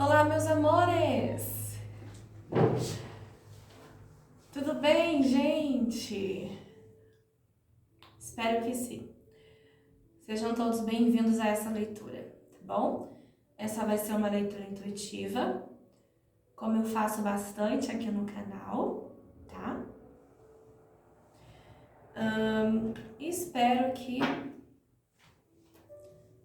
Olá, meus amores! Tudo bem, gente? Espero que sim. Sejam todos bem-vindos a essa leitura, tá bom? Essa vai ser uma leitura intuitiva, como eu faço bastante aqui no canal, tá?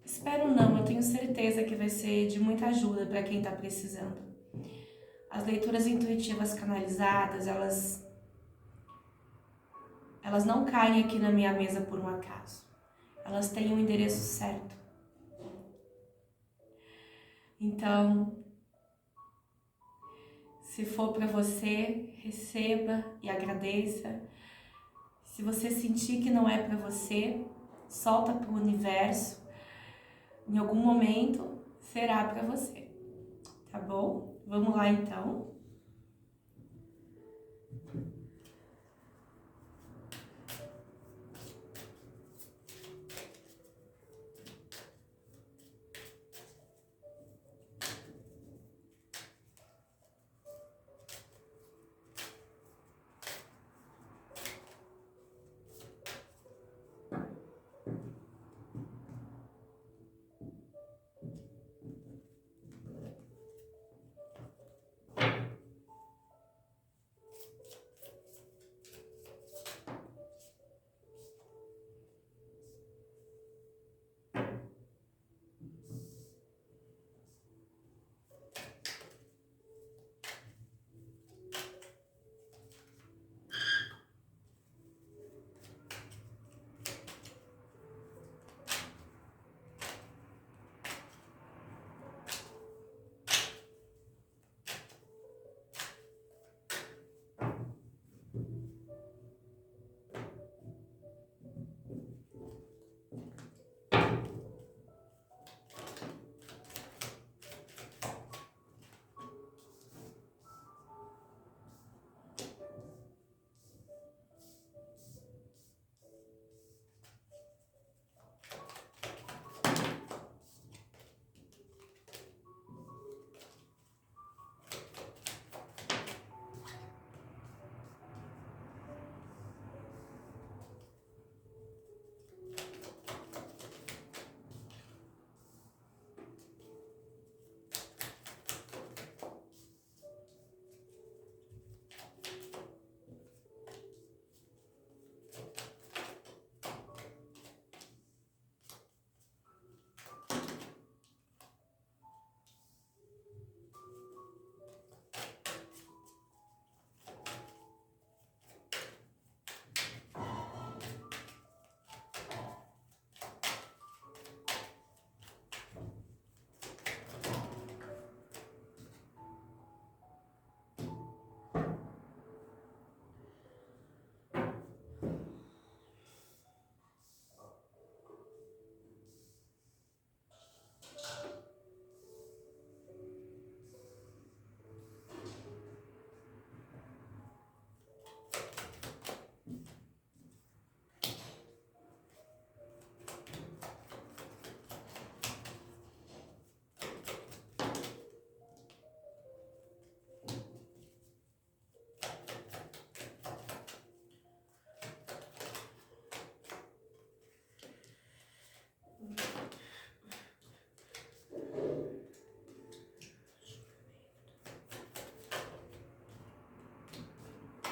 Espero não, eu tenho certeza que vai ser de muita ajuda para quem tá precisando. As leituras intuitivas canalizadas, elas não caem aqui na minha mesa por um acaso. Elas têm um endereço certo. Então, se for para você, receba e agradeça. Se você sentir que não é para você, solta para o universo. Em algum momento será para você, tá bom? Vamos lá então.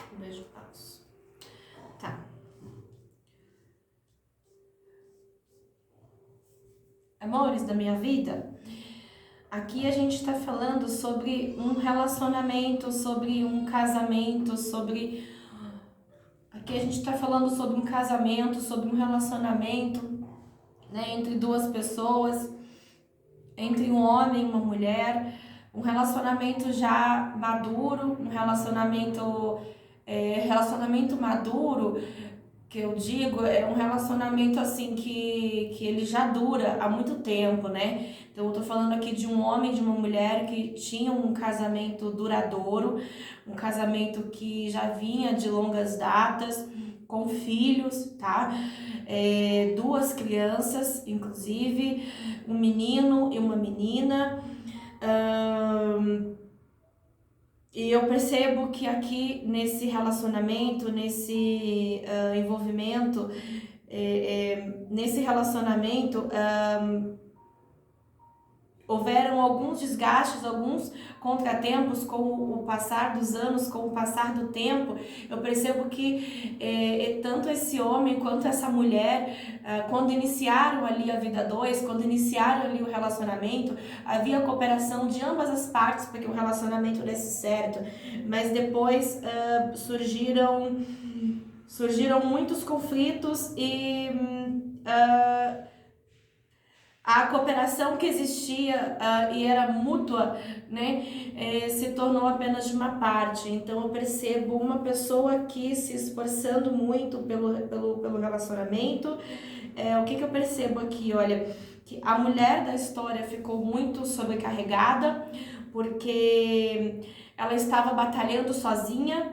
Um beijo, passo. Tá. Amores da minha vida, aqui a gente tá falando sobre um relacionamento, sobre um casamento, Aqui a gente tá falando sobre um casamento, sobre um relacionamento, né, entre duas pessoas, entre um homem e uma mulher, um relacionamento já maduro, um relacionamento maduro, que eu digo, é um relacionamento assim que ele já dura há muito tempo, né? Então eu tô falando aqui de um homem e de uma mulher que tinham um casamento duradouro, um casamento que já vinha de longas datas, com filhos, tá? Duas crianças, inclusive, um menino e uma menina. E eu percebo que aqui nesse relacionamento, nesse envolvimento, nesse relacionamento, houveram alguns desgastes, alguns contratempos com o passar dos anos, com o passar do tempo. Eu percebo que tanto esse homem quanto essa mulher, quando iniciaram ali a vida dois, quando iniciaram ali o relacionamento, havia cooperação de ambas as partes para que o relacionamento desse certo. Mas depois surgiram muitos conflitos e a cooperação que existia e era mútua, né, se tornou apenas de uma parte. Então eu percebo uma pessoa aqui se esforçando muito pelo relacionamento. O que eu percebo aqui? Olha, que a mulher da história ficou muito sobrecarregada, porque ela estava batalhando sozinha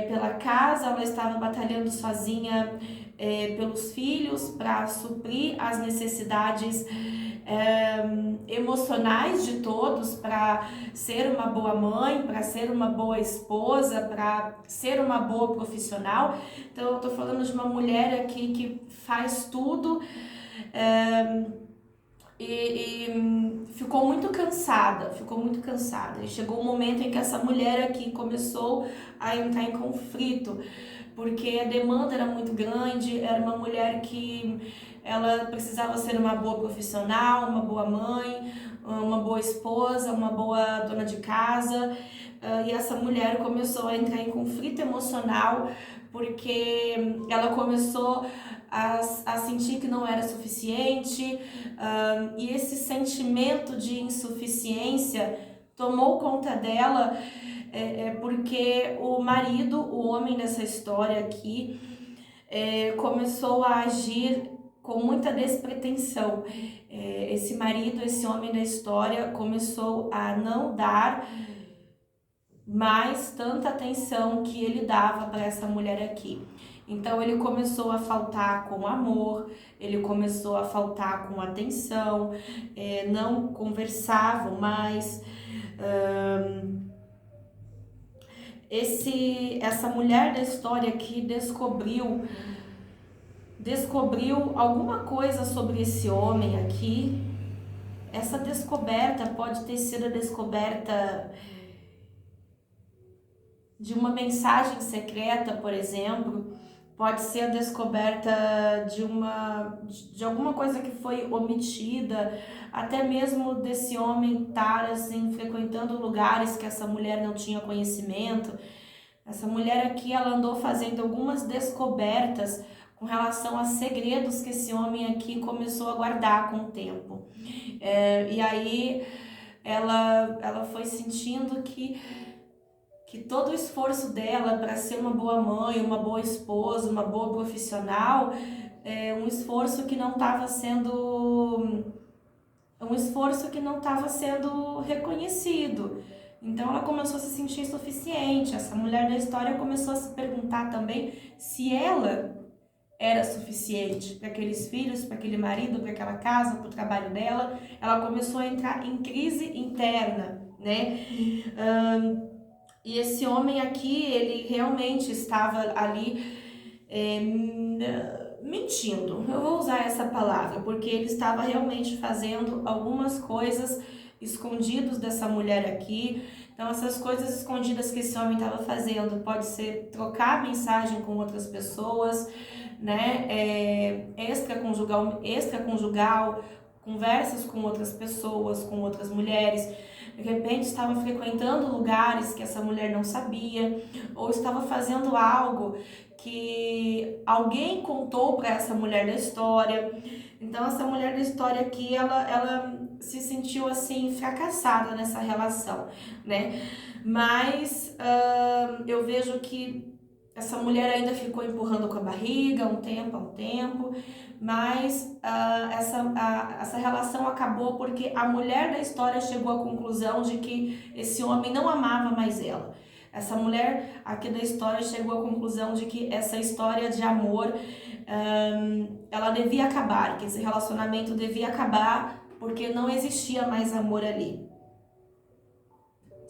pela casa, ela estava batalhando sozinha pelos filhos, para suprir as necessidades emocionais de todos, para ser uma boa mãe, para ser uma boa esposa, para ser uma boa profissional. Então eu tô falando de uma mulher aqui que faz tudo e ficou muito cansada. E chegou um momento em que essa mulher aqui começou a entrar em conflito, porque a demanda era muito grande. Era uma mulher que ela precisava ser uma boa profissional, uma boa mãe, uma boa esposa, uma boa dona de casa, e essa mulher começou a entrar em conflito emocional, porque ela começou a sentir que não era suficiente, e esse sentimento de insuficiência tomou conta dela, porque o marido, o homem dessa história aqui, começou a agir com muita despretensão. Esse marido, esse homem da história, começou a não dar mais tanta atenção que ele dava para essa mulher aqui. Então ele começou a faltar com amor, ele começou a faltar com atenção, não conversavam mais. Essa mulher da história aqui descobriu alguma coisa sobre esse homem aqui. Essa descoberta pode ter sido a descoberta de uma mensagem secreta, por exemplo. Pode ser a descoberta de alguma coisa que foi omitida, até mesmo desse homem estar assim, frequentando lugares que essa mulher não tinha conhecimento. Essa mulher aqui, ela andou fazendo algumas descobertas com relação a segredos que esse homem aqui começou a guardar com o tempo. E aí ela foi sentindo que todo o esforço dela para ser uma boa mãe, uma boa esposa, uma boa profissional, um esforço que não estava sendo reconhecido. Então ela começou a se sentir insuficiente. Essa mulher da história começou a se perguntar também se ela era suficiente para aqueles filhos, para aquele marido, para aquela casa, para o trabalho dela. Ela começou a entrar em crise interna, né? E esse homem aqui, ele realmente estava ali mentindo. Eu vou usar essa palavra, porque ele estava realmente fazendo algumas coisas escondidos dessa mulher aqui. Então essas coisas escondidas que esse homem estava fazendo pode ser trocar mensagem com outras pessoas, né? Extraconjugal, conversas com outras pessoas, com outras mulheres. De repente estava frequentando lugares que essa mulher não sabia, ou estava fazendo algo que alguém contou para essa mulher da história. Então essa mulher da história aqui, ela se sentiu assim fracassada nessa relação, né? Mas eu vejo que essa mulher ainda ficou empurrando com a barriga um tempo, mas essa relação acabou porque a mulher da história chegou à conclusão de que esse homem não amava mais ela. Essa mulher aqui da história chegou à conclusão de que essa história de amor, ela devia acabar, que esse relacionamento devia acabar porque não existia mais amor ali.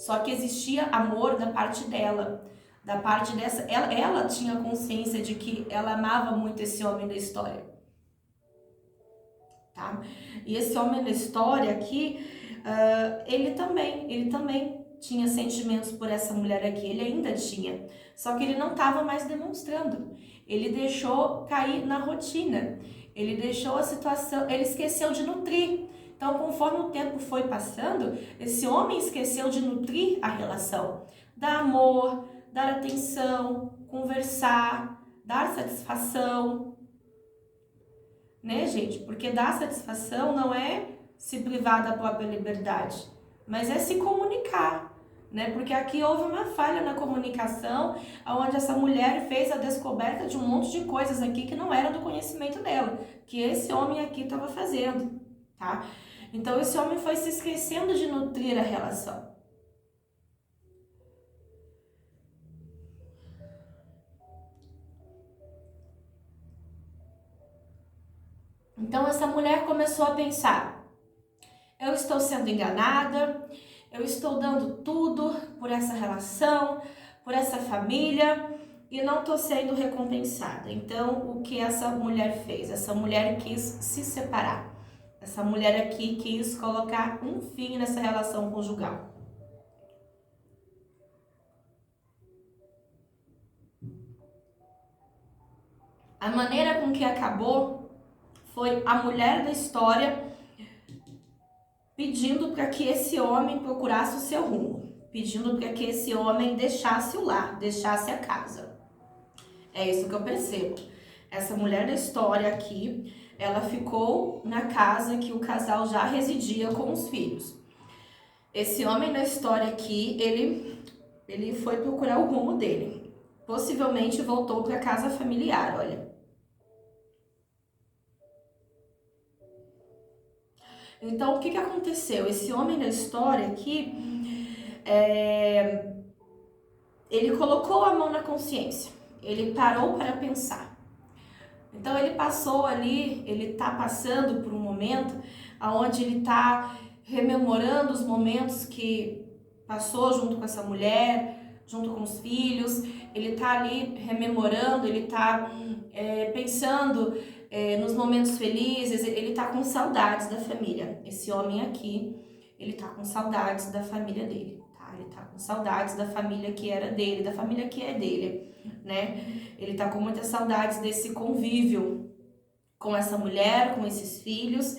Só que existia amor da parte dela, da parte dessa, ela tinha consciência de que ela amava muito esse homem da história, tá? E esse homem da história aqui, ele também tinha sentimentos por essa mulher aqui, ele ainda tinha, só que ele não estava mais demonstrando, ele deixou cair na rotina, ele deixou a situação, ele esqueceu de nutrir. Então, conforme o tempo foi passando, esse homem esqueceu de nutrir a relação, dar amor, dar atenção, conversar, dar satisfação, né, gente? Porque dar satisfação não é se privar da própria liberdade, mas é se comunicar, né? Porque aqui houve uma falha na comunicação, onde essa mulher fez a descoberta de um monte de coisas aqui que não era do conhecimento dela, que esse homem aqui estava fazendo, tá? Então esse homem foi se esquecendo de nutrir a relação. Então essa mulher começou a pensar: eu estou sendo enganada, eu estou dando tudo por essa relação, por essa família e não estou sendo recompensada. Então o que essa mulher fez? Essa mulher quis se separar. Essa mulher aqui quis colocar um fim nessa relação conjugal. A maneira com que acabou foi a mulher da história pedindo para que esse homem procurasse o seu rumo, pedindo para que esse homem deixasse o lar, deixasse a casa. É isso que eu percebo. Essa mulher da história aqui, ela ficou na casa que o casal já residia com os filhos. Esse homem da história aqui, ele foi procurar o rumo dele. Possivelmente voltou para a casa familiar, olha. Então, o que aconteceu? Esse homem da história aqui, ele colocou a mão na consciência. Ele parou para pensar. Então, ele passou ali, ele está passando por um momento onde ele está rememorando os momentos que passou junto com essa mulher, junto com os filhos. Ele está ali rememorando, ele está pensando nos momentos felizes, ele está com saudades da família. Esse homem aqui, ele está com saudades da família dele, tá? Ele está com saudades da família que era dele, da família que é dele, né? Ele está com muitas saudades desse convívio com essa mulher, com esses filhos,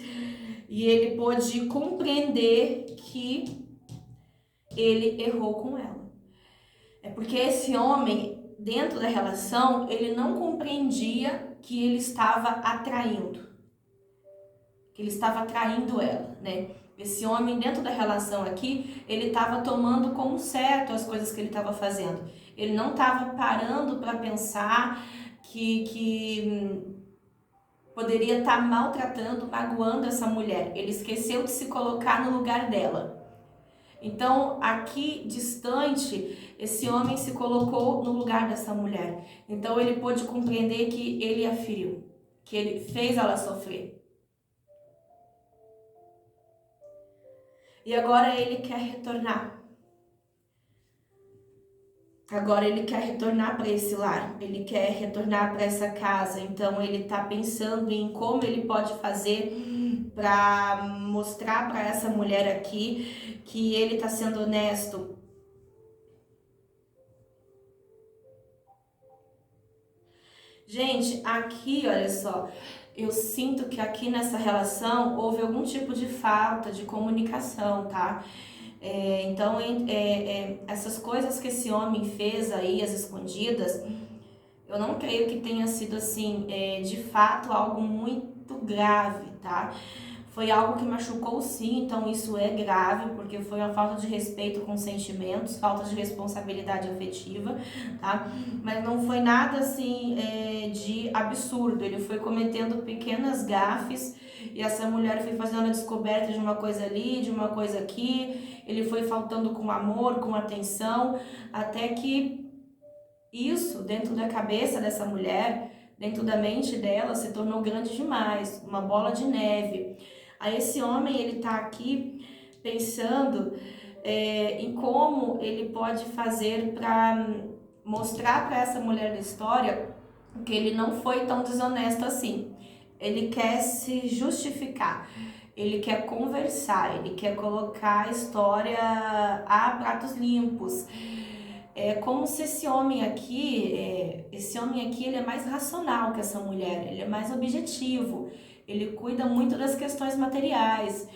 e ele pôde compreender que ele errou com ela. É porque esse homem, dentro da relação, ele não compreendia que ele estava atraindo, ela, né? Esse homem, dentro da relação aqui, ele estava tomando como certo as coisas que ele estava fazendo. Ele não estava parando para pensar que poderia estar maltratando, magoando essa mulher. Ele esqueceu de se colocar no lugar dela. Então, aqui distante, esse homem se colocou no lugar dessa mulher. Então, ele pôde compreender que ele a feriu, que ele fez ela sofrer. E agora ele quer retornar. Agora ele quer retornar para esse lar, ele quer retornar para essa casa. Então, ele está pensando em como ele pode fazer para mostrar para essa mulher aqui que ele está sendo honesto. Gente, aqui, olha só, eu sinto que aqui nessa relação houve algum tipo de falta de comunicação, tá? Então, essas coisas que esse homem fez aí, as escondidas, eu não creio que tenha sido assim, de fato, algo muito grave, tá? Foi algo que machucou sim, então isso é grave, porque foi uma falta de respeito com sentimentos, falta de responsabilidade afetiva, tá? Mas não foi nada assim de absurdo, ele foi cometendo pequenas gafes e essa mulher foi fazendo a descoberta de uma coisa ali, de uma coisa aqui, ele foi faltando com amor, com atenção, até que isso dentro da cabeça dessa mulher, dentro da mente dela, se tornou grande demais, uma bola de neve. Aí esse homem, ele tá aqui pensando em como ele pode fazer para mostrar para essa mulher da história que ele não foi tão desonesto assim. Ele quer se justificar, ele quer conversar, ele quer colocar a história a pratos limpos. É como se esse homem aqui, ele é mais racional que essa mulher, ele é mais objetivo, ele cuida muito das questões materiais.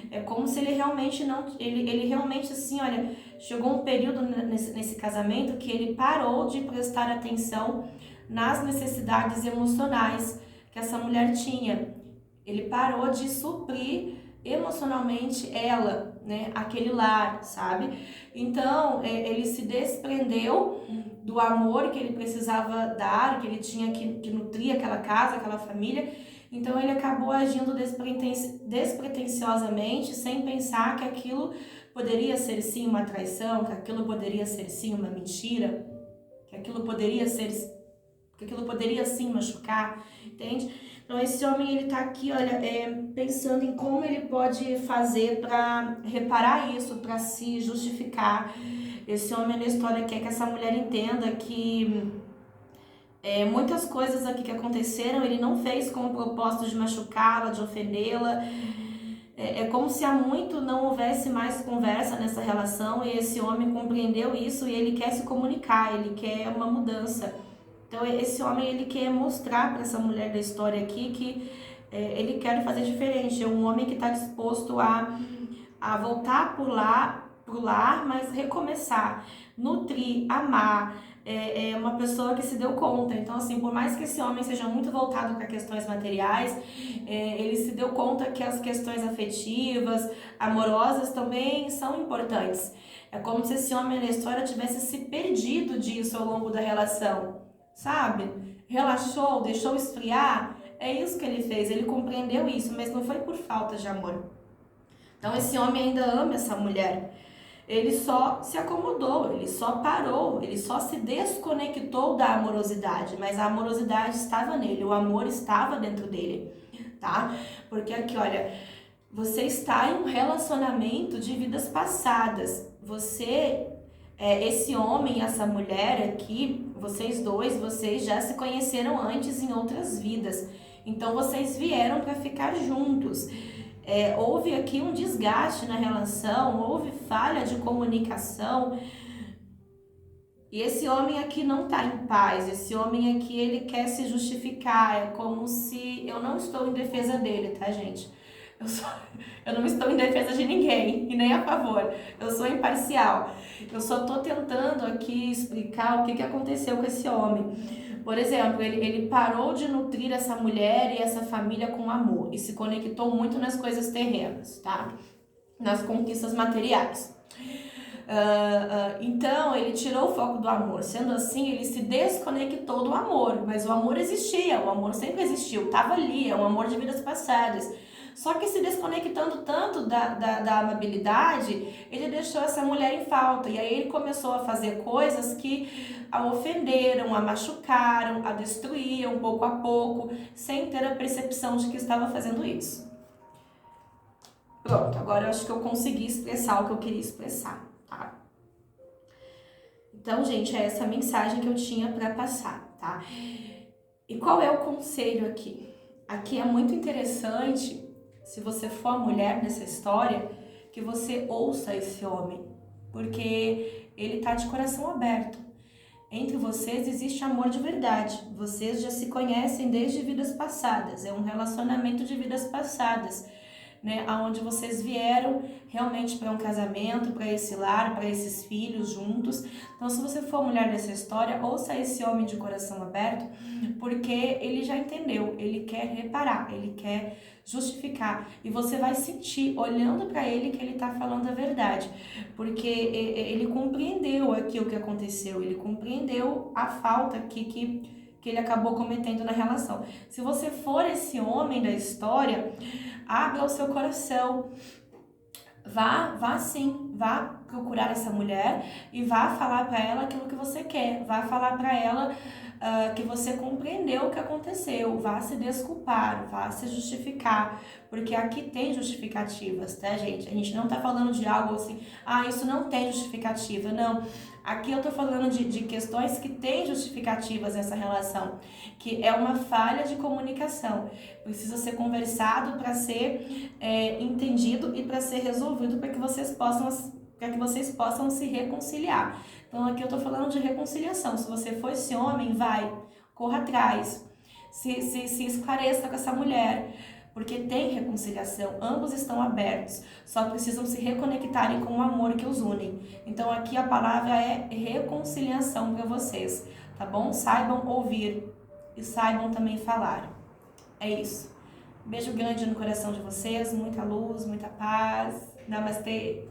É como se ele realmente não, ele realmente assim, olha, chegou um período nesse casamento que ele parou de prestar atenção nas necessidades emocionais que essa mulher tinha. Ele parou de suprir emocionalmente ela, né, aquele lar, sabe? Então, ele se desprendeu do amor que ele precisava dar, que ele tinha que nutrir aquela casa, aquela família. Então, ele acabou agindo despretensiosamente, sem pensar que aquilo poderia ser sim uma traição, que aquilo poderia ser sim uma mentira, que aquilo poderia sim machucar, entende? Então esse homem, ele tá aqui, olha, pensando em como ele pode fazer para reparar isso, para se justificar. Esse homem na história quer que essa mulher entenda que muitas coisas aqui que aconteceram, ele não fez com o propósito de machucá-la, de ofendê-la. É como se há muito não houvesse mais conversa nessa relação, e esse homem compreendeu isso e ele quer se comunicar, ele quer uma mudança. Então esse homem, ele quer mostrar para essa mulher da história aqui que ele quer fazer diferente. É um homem que está disposto a voltar pro lar, mas recomeçar, nutrir, amar. É uma pessoa que se deu conta. Então assim, por mais que esse homem seja muito voltado para questões materiais, ele se deu conta que as questões afetivas, amorosas também são importantes. É como se esse homem na história tivesse se perdido disso ao longo da relação, sabe? Relaxou, deixou esfriar. É isso que ele fez, ele compreendeu isso, mas não foi por falta de amor. Então esse homem ainda ama essa mulher. Ele só se acomodou, ele só parou, ele só se desconectou da amorosidade, mas a amorosidade estava nele, o amor estava dentro dele, tá? Porque aqui, olha, você está em um relacionamento de vidas passadas. Esse homem e essa mulher aqui, vocês já se conheceram antes em outras vidas. Então vocês vieram para ficar juntos. Houve aqui um desgaste na relação, houve falha de comunicação. E esse homem aqui não está em paz. Esse homem aqui, ele quer se justificar. É como se... Eu não estou em defesa dele, tá, gente? Eu não estou em defesa de ninguém e nem a favor. Eu sou imparcial. Eu só estou tentando aqui explicar o que aconteceu com esse homem. Por exemplo, ele parou de nutrir essa mulher e essa família com amor e se conectou muito nas coisas terrenas, tá? Nas conquistas materiais. Então ele tirou o foco do amor. Sendo assim, ele se desconectou do amor. Mas o amor existia, o amor sempre existiu, estava ali, é um amor de vidas passadas. Só que se desconectando tanto da amabilidade, ele deixou essa mulher em falta. E aí ele começou a fazer coisas que a ofenderam, a machucaram, a destruíam pouco a pouco, sem ter a percepção de que estava fazendo isso. Pronto, agora eu acho que eu consegui expressar o que eu queria expressar, tá? Então, gente, é essa mensagem que eu tinha para passar, tá? E qual é o conselho aqui? Aqui é muito interessante, se você for a mulher nessa história, que você ouça esse homem, porque ele tá de coração aberto. Entre vocês existe amor de verdade. Vocês já se conhecem desde vidas passadas. É um relacionamento de vidas passadas, né? Onde vocês vieram realmente para um casamento, para esse lar, para esses filhos juntos. Então, se você for mulher dessa história, ouça esse homem de coração aberto, porque ele já entendeu, ele quer reparar, ele quer justificar. E você vai sentir, olhando para ele, que ele está falando a verdade, porque ele compreendeu aqui o que aconteceu, ele compreendeu a falta que ele acabou cometendo na relação. Se você for esse homem da história, abra o seu coração, vá vá procurar essa mulher e vá falar para ela aquilo que você quer, vá falar para ela que você compreendeu o que aconteceu, vá se desculpar, vá se justificar, porque aqui tem justificativas, tá, gente? A gente não tá falando de algo assim, isso não tem justificativa, não. Aqui eu tô falando de questões que têm justificativas nessa relação, que é uma falha de comunicação. Precisa ser conversado para ser entendido e para ser resolvido para que vocês possam se reconciliar. Então aqui eu tô falando de reconciliação. Se você for esse homem, corra atrás, se esclareça com essa mulher, porque tem reconciliação, ambos estão abertos, só precisam se reconectarem com o amor que os une. Então aqui a palavra é reconciliação para vocês, tá bom? Saibam ouvir e saibam também falar. É isso. Beijo grande no coração de vocês, muita luz, muita paz. Namastê!